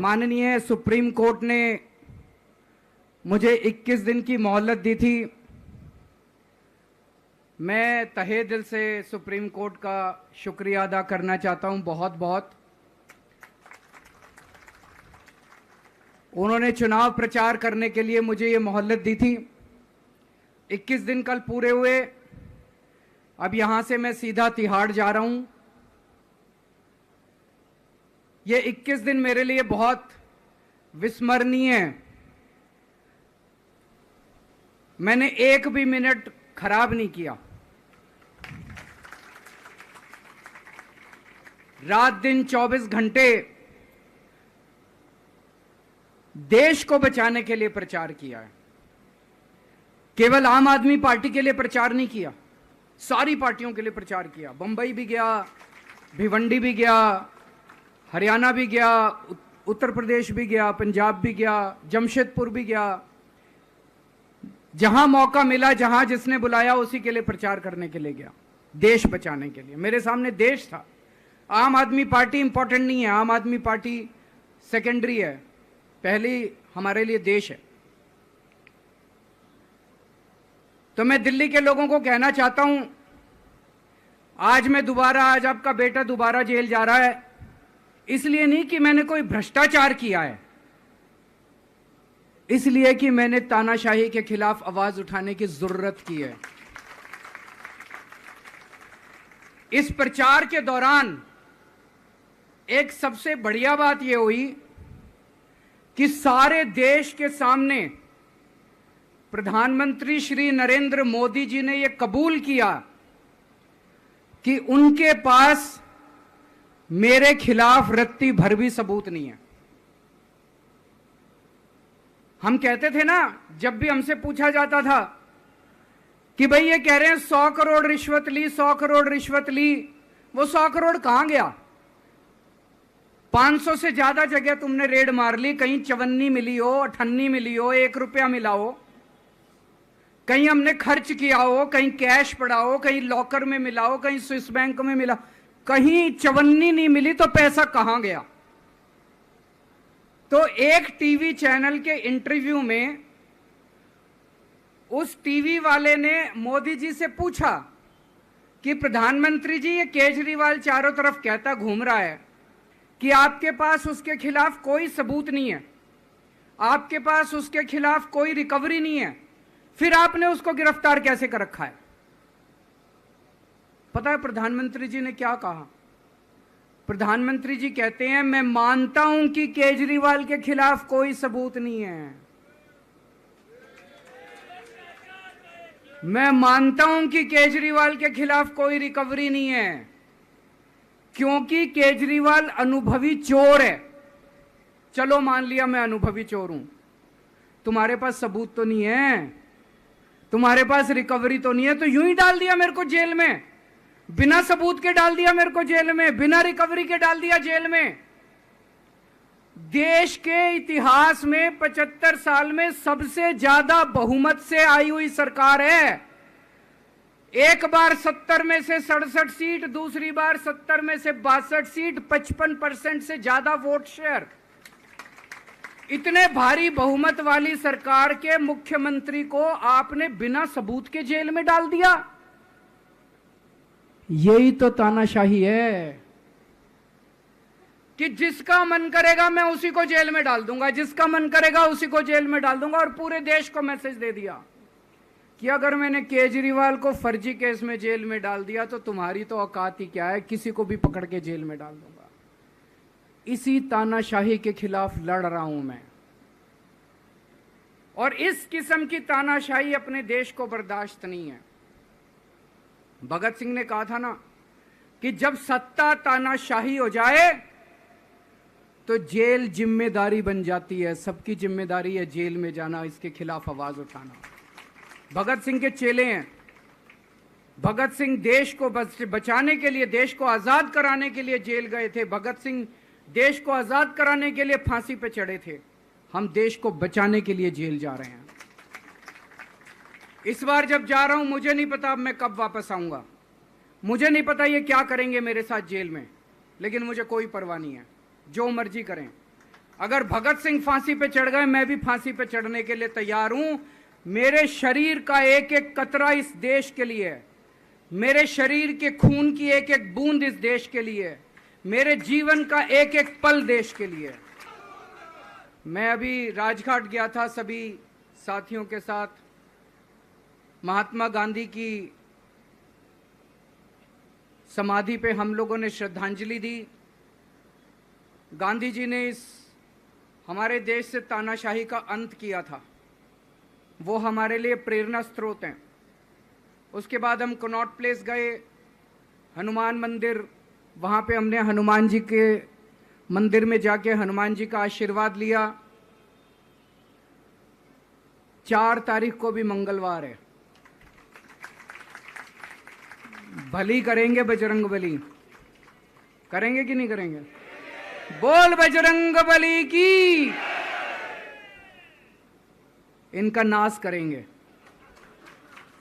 माननीय supreme court ने मुझे 21 दिन की मोहलत दी थी। मैं तहे दिल से सुप्रीम कोर्ट का शुक्रिया अदा करना चाहता हूं, बहुत बहुत। उन्होंने चुनाव प्रचार करने के लिए मुझे ये मोहलत दी थी। 21 दिन कल पूरे हुए। अब यहां से मैं सीधा तिहाड़ जा रहा हूं। ये 21 दिन मेरे लिए बहुत विस्मरणीय है। मैंने एक भी मिनट खराब नहीं किया। रात दिन 24 घंटे देश को बचाने के लिए प्रचार किया है। केवल आम आदमी पार्टी के लिए प्रचार नहीं किया, सारी पार्टियों के लिए प्रचार किया। बंबई भी गया, भिवंडी भी गया, हरियाणा भी गया, उत्तर प्रदेश भी गया, पंजाब भी गया, जमशेदपुर भी गया। जहां मौका मिला, जहां जिसने बुलाया उसी के लिए प्रचार करने के लिए गया, देश बचाने के लिए। मेरे सामने देश था। आम आदमी पार्टी इंपॉर्टेंट नहीं है, आम आदमी पार्टी सेकेंडरी है, पहली हमारे लिए देश है। तो मैं दिल्ली के लोगों को कहना चाहता हूं, आज आपका बेटा दोबारा जेल जा रहा है, इसलिए नहीं कि मैंने कोई भ्रष्टाचार किया है, इसलिए कि मैंने तानाशाही के खिलाफ आवाज उठाने की जरूरत की है। इस प्रचार के दौरान एक सबसे बढ़िया बात यह हुई कि सारे देश के सामने प्रधानमंत्री श्री नरेंद्र मोदी जी ने यह कबूल किया कि उनके पास मेरे खिलाफ रत्ती भर भी सबूत नहीं है। हम कहते थे ना, जब भी हमसे पूछा जाता था कि भाई ये कह रहे हैं 100 करोड़ रिश्वत ली, 100 करोड़ रिश्वत ली, वो 100 करोड़ कहां गया? 500 से ज्यादा जगह तुमने रेड मार ली, कहीं चवन्नी मिली हो, अठन्नी मिली हो, 1 रुपया मिला हो, कहीं हमने खर्च किया हो, कहीं कैश पड़ा हो, कहीं लॉकर में मिला हो, कहीं स्विस बैंक में मिला, कहीं चवन्नी नहीं मिली तो पैसा कहां गया? तो एक टीवी चैनल के इंटरव्यू में उस टीवी वाले ने मोदी जी से पूछा कि प्रधानमंत्री जी, ये केजरीवाल चारों तरफ कहता घूम रहा है कि आपके पास उसके खिलाफ कोई सबूत नहीं है, आपके पास उसके खिलाफ कोई रिकवरी नहीं है, फिर आपने उसको गिरफ्तार कैसे कर रखा है? पता है प्रधानमंत्री जी ने क्या कहा? प्रधानमंत्री जी कहते हैं, मैं मानता हूं कि केजरीवाल के खिलाफ कोई सबूत नहीं है, मैं मानता हूं कि केजरीवाल के खिलाफ कोई रिकवरी नहीं है, क्योंकि केजरीवाल अनुभवी चोर है। चलो मान लिया मैं अनुभवी चोर हूं, तुम्हारे पास सबूत तो नहीं है, तुम्हारे पास रिकवरी तो नहीं है, तो यूं ही डाल दिया मेरे को जेल में, बिना सबूत के डाल दिया मेरे को जेल में, बिना रिकवरी के डाल दिया जेल में। देश के इतिहास में 75 साल में सबसे ज्यादा बहुमत से आई हुई सरकार है। एक बार 70 में से 67 सीट, दूसरी बार 70 में से 62 सीट, 55% से ज्यादा वोट शेयर। इतने भारी बहुमत वाली सरकार के मुख्यमंत्री को आपने बिना सबूत के जेल में डाल दिया। यही तो तानाशाही है कि जिसका मन करेगा मैं उसी को जेल में डाल दूंगा, जिसका मन करेगा उसी को जेल में डाल दूंगा। और पूरे देश को मैसेज दे दिया कि अगर मैंने केजरीवाल को फर्जी केस में जेल में डाल दिया तो तुम्हारी तो औकात ही क्या है, किसी को भी पकड़ के जेल में डाल दूंगा। इसी तानाशाही के खिलाफ लड़ रहा हूं मैं, और इस किस्म की तानाशाही अपने देश को बर्दाश्त नहीं है। भगत सिंह ने कहा था ना कि जब सत्ता तानाशाही हो जाए तो जेल जिम्मेदारी बन जाती है, सबकी जिम्मेदारी है जेल में जाना, इसके खिलाफ आवाज उठाना। भगत सिंह के चेले हैं। भगत सिंह देश को बचाने के लिए, देश को आजाद कराने के लिए जेल गए थे। भगत सिंह देश को आजाद कराने के लिए फांसी पे चढ़े थे। हम देश को बचाने के लिए जेल जा रहे हैं। इस बार जब जा रहा हूं, मुझे नहीं पता अब मैं कब वापस आऊंगा, मुझे नहीं पता ये क्या करेंगे मेरे साथ जेल में, लेकिन मुझे कोई परवाह नहीं है, जो मर्जी करें। अगर भगत सिंह फांसी पे चढ़ गए, मैं भी फांसी पे चढ़ने के लिए तैयार हूं। मेरे शरीर का एक एक कतरा इस देश के लिए है, मेरे शरीर के खून की एक एक बूंद इस देश के लिए है, मेरे जीवन का एक एक पल देश के लिए है। मैं अभी राजघाट गया था सभी साथियों के साथ, महात्मा गांधी की समाधि पे हम लोगों ने श्रद्धांजलि दी। गांधी जी ने इस हमारे देश से तानाशाही का अंत किया था, वो हमारे लिए प्रेरणा स्रोत हैं। उसके बाद हम कनॉट प्लेस गए, हनुमान मंदिर, वहाँ पे हमने हनुमान जी के मंदिर में जाके हनुमान जी का आशीर्वाद लिया। 4 तारीख को भी मंगलवार है, भली करेंगे बजरंग बली, करेंगे कि नहीं करेंगे? बोल बजरंग बली की। इनका नाश करेंगे,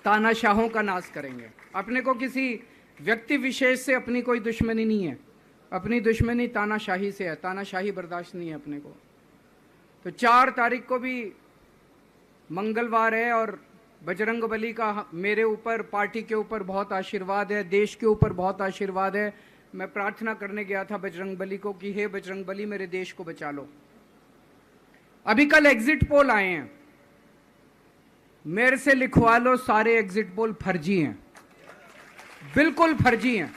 तानाशाहों का नाश करेंगे। अपने को किसी व्यक्ति विशेष से अपनी कोई दुश्मनी नहीं है, अपनी दुश्मनी तानाशाही से है, तानाशाही बर्दाश्त नहीं है अपने को। तो 4 तारीख को भी मंगलवार है और बजरंग बली का मेरे ऊपर, पार्टी के ऊपर बहुत आशीर्वाद है, देश के ऊपर बहुत आशीर्वाद है। मैं प्रार्थना करने गया था बजरंग बली को कि हे बजरंग बली, मेरे देश को बचा लो। अभी कल एग्जिट पोल आए हैं, मेरे से लिखवा लो, सारे एग्जिट पोल फर्जी हैं, बिल्कुल फर्जी हैं।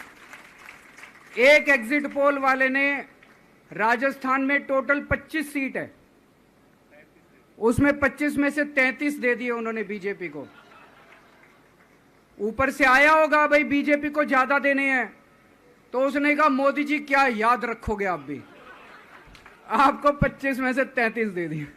एक एग्जिट पोल वाले ने राजस्थान में टोटल 25 सीट है, उसमें 25 में से 33 दे दिए उन्होंने बीजेपी को। ऊपर से आया होगा भाई बीजेपी को ज्यादा देने हैं, तो उसने कहा मोदी जी क्या याद रखोगे आप भी, आपको 25 में से 33 दे दिए।